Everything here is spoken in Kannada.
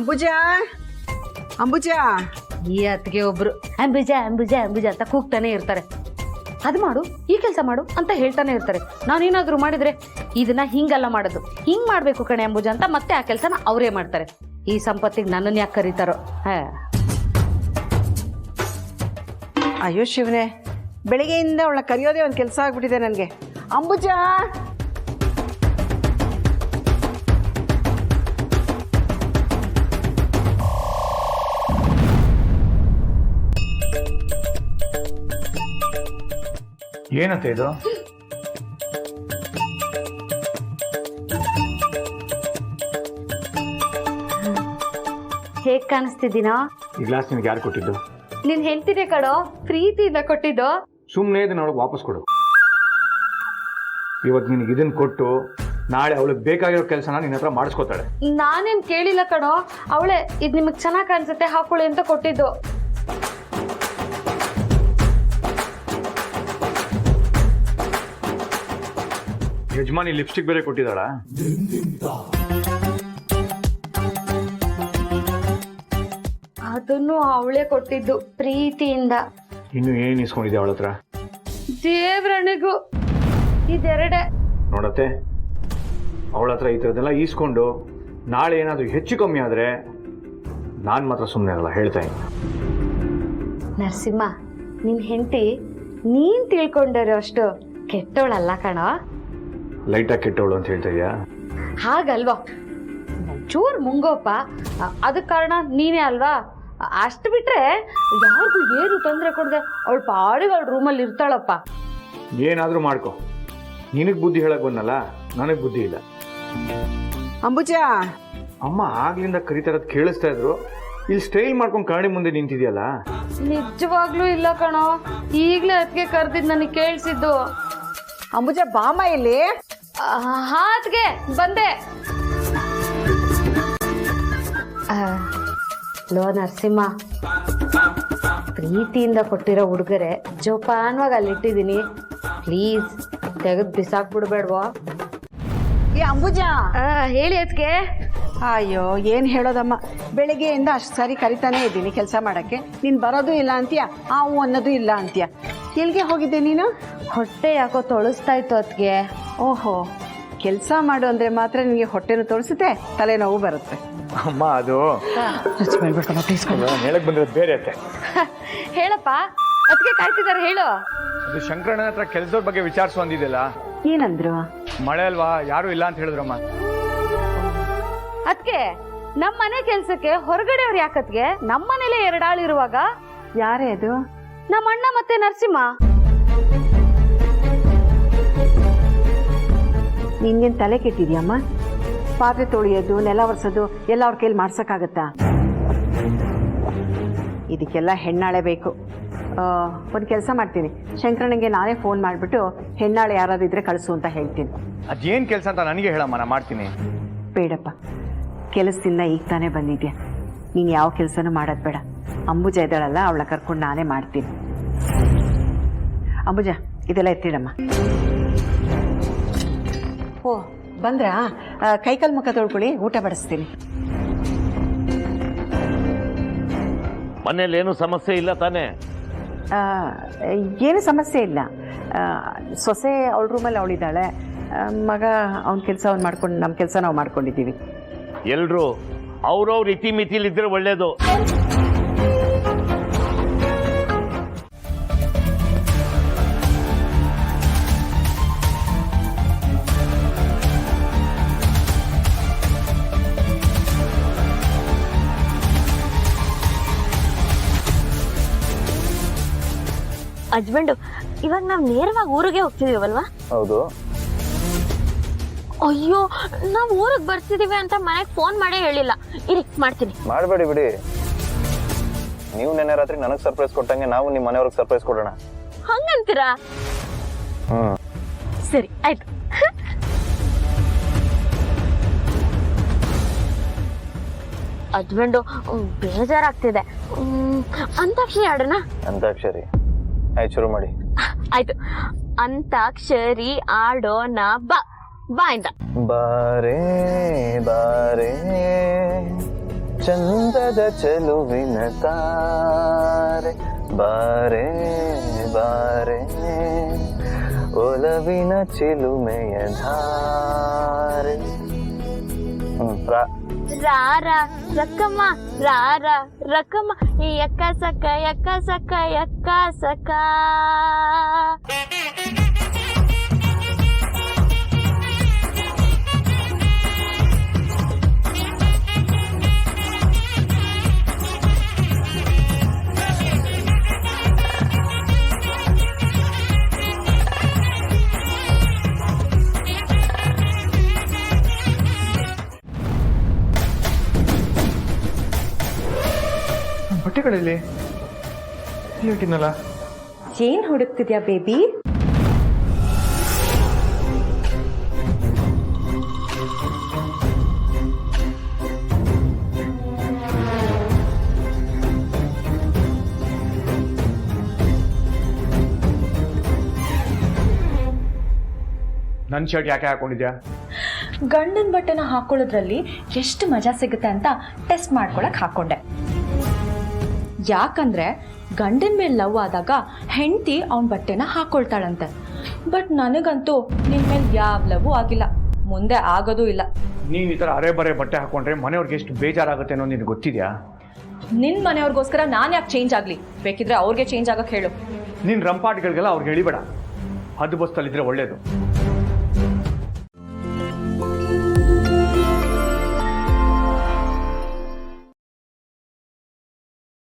ಅಂಬುಜಾ ಅಂಬುಜಾ. ಈ ಅತ್ತಿಗೆ ಒಬ್ರು ಅಂಬುಜಾ ಅಂಬುಜಾ ಅಂಬುಜಾ ಅಂತ ಕೂಗ್ತಾನೆ ಇರ್ತಾರೆ. ಅದು ಮಾಡು, ಈ ಕೆಲಸ ಮಾಡು ಅಂತ ಹೇಳ್ತಾನೆ ಇರ್ತಾರೆ. ನಾನೇನಾದ್ರೂ ಮಾಡಿದ್ರೆ ಇದನ್ನ ಹಿಂಗಲ್ಲ ಮಾಡೋದು, ಹಿಂಗ್ ಮಾಡ್ಬೇಕು ಕಣೆ ಅಂಬುಜಾ ಅಂತ ಮತ್ತೆ ಆ ಕೆಲಸನ ಅವರೇ ಮಾಡ್ತಾರೆ. ಈ ಸಂಪತ್ತಿಗೆ ನನ್ನನ್ನು ಯಾಕೆ ಕರೀತಾರೋ? ಅಯ್ಯೋ ಶಿವನೇ, ಬೆಳಿಗ್ಗೆಯಿಂದ ಅವಳ ಕರೆಯೋದೇ ಒಂದು ಕೆಲಸ ಆಗ್ಬಿಟ್ಟಿದೆ ನನಗೆ. ಅಂಬುಜಾ ಏನಂತ ಇದು? ಹೇಗ್ ಕಾಣಿಸ್ತಿದ್ದೀನೋ? ಈ ಗ್ಲಾಸ್ ನಿನ್ಗೆ ಯಾರು ಕೊಟ್ಟಿದ್ದು? ನಿನ್ ಹೆಂಡ್ತಿದೆ ಕಣೋ, ಪ್ರೀತಿಯಿಂದ ಕೊಟ್ಟಿದ್ದು. ಸುಮ್ಮನೆ ಇದನ್ನ ಅವಳಿಗೆ ವಾಪಸ್ ಕೊಡು. ಇವತ್ತು ನಿನಗೆ ಇದನ್ನ ಕೊಟ್ಟು ನಾಳೆ ಅವಳಿಗೆ ಬೇಕಾಗಿರೋ ಕೆಲಸನ ನಿನ್ನ ಹತ್ರ ಮಾಡಿಸ್ಕೋತಾಳೆ. ನಾನೇನ್ ಕೇಳಿಲ್ಲ ಕಣೋ, ಅವಳೆ ಇದ್ ನಿಮಗ್ ಚೆನ್ನಾಗ್ ಕಾಣಿಸುತ್ತೆ ಹಾಕೊಳ್ಳಿ ಅಂತ ಕೊಟ್ಟಿದ್ದು. ಯಜಮಾನಿ ಲಿಪ್ಸ್ಟಿಕ್ ಬೇರೆ ಕೊಟ್ಟಿದ್ದಾಳ? ಅದನ್ನು ಅವಳೇ ಕೊಟ್ಟಿದ್ದು ಪ್ರೀತಿಯಿಂದ. ಇನ್ನು ಏನ್ ಇಸ್ಕೊಂಡಿದ್ದೆ ಅವಳ ಹತ್ರ? ದೇವ್ರಣಿಗೂ ಇದೆರಡೆ. ನೋಡತ್ತೆ, ಅವಳ ಹತ್ರ ಈ ಥರದ್ದೆಲ್ಲ ಈಸ್ಕೊಂಡು ನಾಳೆ ಏನಾದರೂ ಹೆಚ್ಚು ಕಮ್ಮಿ ಆದರೆ ನಾನು ಮಾತ್ರ ಸುಮ್ಮನೆ ಅಲ್ಲ, ಹೇಳ್ತಾ ಇದ್ದೀನಿ. ನರಸಿಂಹ, ನಿನ್ ಹೆಂಡತಿ ನೀನ್ ತಿಳ್ಕೊಂಡಿರೋ ಅಷ್ಟು ಕೆಟ್ಟವಳಲ್ಲ ಕಣ. ಲೈಟಾಗಿ ಕೆಟ್ಟವಳು ಅಂತ ಹೇಳ್ತಾ ಇದೆಯಾ? ಹಾಗಲ್ವಾ, ಚೂರ್ ಮುಂಗೋಪ, ಅದಕ್ಕೆ ಕಾರಣ ನೀನೇ ಅಲ್ವಾ. ಅಷ್ಟು ಬಿಟ್ರೆ ಯಾರಿಗೂ ಏನು ತೊಂದರೆ ಕೊಡದೆ ಅವಳ ಪಾಡಿಗೆ ಅವಳ ರೂಮಲ್ಲಿ ಇರ್ತಾಳಪ್ಪ. ಏನಾದರೂ ಮಾಡ್ಕೊ, ನಿನಗೆ ಬುದ್ಧಿ ಹೇಳಕ್ ಬಂದಲ್ಲ, ನನಗೆ ಬುದ್ಧಿ ಇಲ್ಲ. ಅಂಬುಜಾ, ಅಮ್ಮ ಆಗ್ಲಿಂದ ಕರಿತಾ ಇರೋದು ಕೇಳಿಸ್ತಾ ಇದ್ರು, ಇಲ್ಲಿ ಸ್ಟೈಲ್ ಮಾಡ್ಕೊಂಡು ಕನ್ನಡಿ ಮುಂದೆ ನಿಂತಿದ್ಯಲ್ಲ. ನಿಜವಾಗ್ಲೂ ಇಲ್ಲ ಕಣೋ, ಈಗ್ಲೇ ಅದಕ್ಕೆ ಕರೆದಿದ್ದು ನನಗೆ ಕೇಳಿಸಿದ್ದು. ಅಂಬುಜಾ ಬಾಮ ಇಲ್ಲಿ. ಹಾ ಅದ್ಗೆ ಬಂದೆ. ಲೋ ನರಸಿಂಹ, ಪ್ರೀತಿಯಿಂದ ಕೊಟ್ಟಿರೋ ಉಡುಗೊರೆ ಜೋಪಾನವಾಗಿ ಅಲ್ಲಿಟ್ಟಿದ್ದೀನಿ. ಪ್ಲೀಸ್ ತೆಗೆದು ಬಿಸಾಕ್ಬಿಡ್ಬೇಡ್ವಾ? ಏ ಅಂಬುಜಾ, ಹೇಳಿ ಅದಕ್ಕೆ. ಅಯ್ಯೋ ಏನ್ ಹೇಳೋದಮ್ಮ, ಬೆಳಿಗ್ಗೆಯಿಂದ ಅಷ್ಟು ಸಾರಿ ಕರಿತಾನೆ ಇದ್ದೀನಿ ಕೆಲಸ ಮಾಡಕ್ಕೆ. ನೀನ್ ಬರೋದು ಇಲ್ಲ ಅಂತೀಯ, ಆವು ಅನ್ನೋದು ಇಲ್ಲ ಅಂತೀಯ. ಎಲ್ಲಿಗೆ ಹೋಗಿದ್ದೆ ನೀನು? ಹೊಟ್ಟೆ ಯಾಕೋ ತೊಳಸ್ತಾ ಇತ್ತು ಅದಕ್ಕೆ. ಓಹೋ, ಕೆಲಸ ಮಾಡು ಅಂದ್ರೆ ಮಾತ್ರ ನಿನಗೆ ಹೊಟ್ಟೆನೂ ತೊಳಸುತ್ತೆ, ತಲೆನೋವು ಬರುತ್ತೆ. ಅಮ್ಮ ಅದು ಹೇಳಕ್ ಬಂದಿರೋದು ಬೇರೆ ಅತ್ತೆ. ಹೇಳಪ್ಪ, ಅದಕ್ಕೆ ಕಾಯ್ತಿದ್ದಾರೆ, ಹೇಳು. ಅದು ಶಂಕರಣ್ಣ ಹತ್ರ ಕೆಲಸದ ಬಗ್ಗೆ ವಿಚಾರಿಸು ಅಂದಿದ್ದೆಲ್ಲ. ಏನಂದ್ರು? ಮಳೆ ಅಲ್ವಾ, ಯಾರು ಇಲ್ಲ ಅಂತ ಹೇಳಿದ್ರಮ್ಮ. ಅದಕ್ಕೆ ನಮ್ಮ ಮನೆ ಕೆಲ್ಸಕ್ಕೆ ಹೊರಗಡೆ ಅವ್ರು ಯಾಕತ್ಗೆ? ನಮ್ಮ ಮನೇಲೆ 2 ಆಳು ಇರುವಾಗ. ಯಾರೇ ಅದು? ನಮ್ಮ ಅಣ್ಣ ಮತ್ತೆ ನರಸಿಂಹ. ನಿನ್ಗೇನ್ ತಲೆ ಕೆಟ್ಟಿದ್ಯಮ್ಮ? ಪಾತ್ರೆ ತೊಳೆಯೋದು, ನೆಲ ಒರೆಸೋದು ಎಲ್ಲ ಅವ್ರ ಕೈಲಿ ಮಾಡ್ಸಕ್ಕಾಗತ್ತಾ? ಇದಕ್ಕೆಲ್ಲ ಹೆಣ್ಣಾಳೆ ಬೇಕು. ಒಂದು ಕೆಲಸ ಮಾಡ್ತೀನಿ, ಶಂಕರಣ್ಣಗೆ ನಾನೇ ಫೋನ್ ಮಾಡಿಬಿಟ್ಟು ಹೆಣ್ಣಾಳೆ ಯಾರಾದ್ರೂ ಇದ್ರೆ ಕಳಿಸು ಅಂತ ಹೇಳ್ತೀನಿ. ಅದೇನ್ ಕೆಲಸ ಅಂತ ನನಗೆ ಹೇಳಮ್ಮ, ನಾ ಮಾಡ್ತೀನಿ. ಬೇಡಪ್ಪ, ಕೆಲಸದಿಂದ ಈಗ ತಾನೇ ಬಂದಿದ್ಯಾ, ನೀನು ಯಾವ ಕೆಲಸನೂ ಮಾಡೋದು ಬೇಡ. ಅಂಬುಜಾ ಇದ್ದಾಳಲ್ಲ, ಅವಳ ಕರ್ಕೊಂಡು ನಾನೇ ಮಾಡ್ತೀನಿ. ಅಂಬುಜಾ, ಇದೆಲ್ಲ ಎತ್ತಿಡಮ್ಮ. ಓ ಬಂದ್ರಾ? ಕೈಕಾಲು ಮುಖ ತೊಳ್ಕೊಳ್ಳಿ, ಊಟ ಬಡಿಸ್ತೀನಿ. ಮನೇಲಿ ಏನು ಸಮಸ್ಯೆ ಇಲ್ಲ ತಾನೇ? ಏನು ಸಮಸ್ಯೆ ಇಲ್ಲ. ಸೊಸೆ ಅವಳ ರೂಮಲ್ಲಿ ಅವಳಿದ್ದಾಳೆ, ಮಗ ಅವನ ಕೆಲಸ ಅವ್ನು ಮಾಡ್ಕೊಂಡು ನಮ್ಮ ಕೆಲಸ ನಾವು ಮಾಡ್ಕೊಂಡಿದ್ದೀವಿ. ಎಲ್ರು ಅವ್ರವ್ರ ಇತಿ ಮಿತಿಲಿದ್ರೆ ಒಳ್ಳೇದು. ಹಸ್ಬೆಂಡು, ಇವಾಗ ನಾವು ನೇರವಾಗಿ ಊರಿಗೆ ಹೋಗ್ತಿದೀವಲ್ವಾ? ಹೌದು. ಅಯ್ಯೋ, ನಾವು ಊರಿಗೆ ಬರ್ತಿದೀವಿ ಅಂತ ಮನೆಗೆ ಫೋನ್ ಮಾಡೇ ಹೇಳಿಲ್ಲ. ಇರಿ, ಮಾಡ್ತೀನಿ. ಮಾಡಬೇಡಿ ಬಿಡಿ, ನೀವು ನೆನ್ನೆ ರಾತ್ರಿ ನನಗೆ ಸರ್ಪ್ರೈಸ್ ಕೊಟ್ಟಂಗೆ ನಾವು ನಿಮ್ಮ ಮನೆಯವ್ರಿಗೆ ಸರ್ಪ್ರೈಸ್ ಕೊಡೋಣ. ಹಂಗಂತೀರಾ? ಸರಿ ಆಯ್ತು. ಹಸ್ಬೆಂಡು, ಬೇಜಾರಾಗ್ತಿದೆ. ಅಂತಾಕ್ಷರಿ ಆಡೋಣ? ಅಂತಾಕ್ಷರಿ ಆಯ್ತು, ಶುರು ಮಾಡಿ. ಆಯ್ತು, ಅಂತಾಕ್ಷರಿ ಆಡೋಣ. ಬಾ ಇಂದ. ಬಾರೇ ಬಾರೇ ಚಂದದ ಚೆಲುವಿನ ತಾರೆ ಬಾರೆ ಬಾರೆ ಒಲವಿನ ಚಿಲುಮೆಯ ಧಾರೆ ರಾರ ರಕ್ಕಮ್ಮ ರಾರ ರಕ್ಕಮ್ಮ ಯಕ್ಕ ಸಕ್ಕ ಯಕ್ಕ ಸಕ್ಕ ಯಕ್ಕ ಸಕ್ಕ ಬಟ್ಟೆಗಳಲ್ಲಿ ಇಟ್ಟಿದ್ನಲ್ಲ. ಏನ್ ಹುಡುಕ್ತಿದ್ಯಾ ಬೇಬಿ? ನನ್ನ ಶರ್ಟ್ ಯಾಕೆ ಹಾಕೊಂಡಿದ್ಯಾ? ಗಂಡನ ಬಟ್ಟೆನ ಹಾಕೊಳ್ಳೋದ್ರಲ್ಲಿ ಎಷ್ಟು ಮಜಾ ಸಿಗುತ್ತೆ ಅಂತ ಟೆಸ್ಟ್ ಮಾಡ್ಕೊಳಕ್ ಹಾಕೊಂಡೆ. ಯಾಕಂದ್ರೆ ಗಂಡನ ಮೇಲೆ ಲವ್ ಆದಾಗ ಹೆಂಡತಿ ಅವನ ಬಟ್ಟೆನ ಹಾಕೊಳ್ತಾಳಂತೆ. ಬಟ್ ನನಗಂತೂ ನಿನ್ ಮೇಲೆ ಯಾವ ಲವ್ ಆಗಿಲ್ಲ, ಮುಂದೆ ಆಗೋದೂ ಇಲ್ಲ. ನೀನು ಈ ಥರ ಅರೆ ಬರೆ ಬಟ್ಟೆ ಹಾಕೊಂಡ್ರೆ ಮನೆಯವ್ರಿಗೆ ಎಷ್ಟು ಬೇಜಾರಾಗುತ್ತೆ ಅನ್ನೋದು ನಿನಗೆ ಗೊತ್ತಿದೆಯಾ? ನಿನ್ ಮನೆಯವ್ರಿಗೋಸ್ಕರ ನಾನು ಯಾಕೆ ಚೇಂಜ್ ಆಗ್ಲಿ? ಬೇಕಿದ್ರೆ ಅವ್ರಿಗೆ ಚೇಂಜ್ ಆಗಕ್ಕೆ ಹೇಳು. ನಿನ್ನ ರಂಪಾಟಿಗಳಿಗೆಲ್ಲ ಅವ್ರಿಗೆ ಹೇಳಿಬೇಡ. ಹದ್ದು ಬಸ್ತಲ್ಲಿದ್ರೆ ಒಳ್ಳೇದು.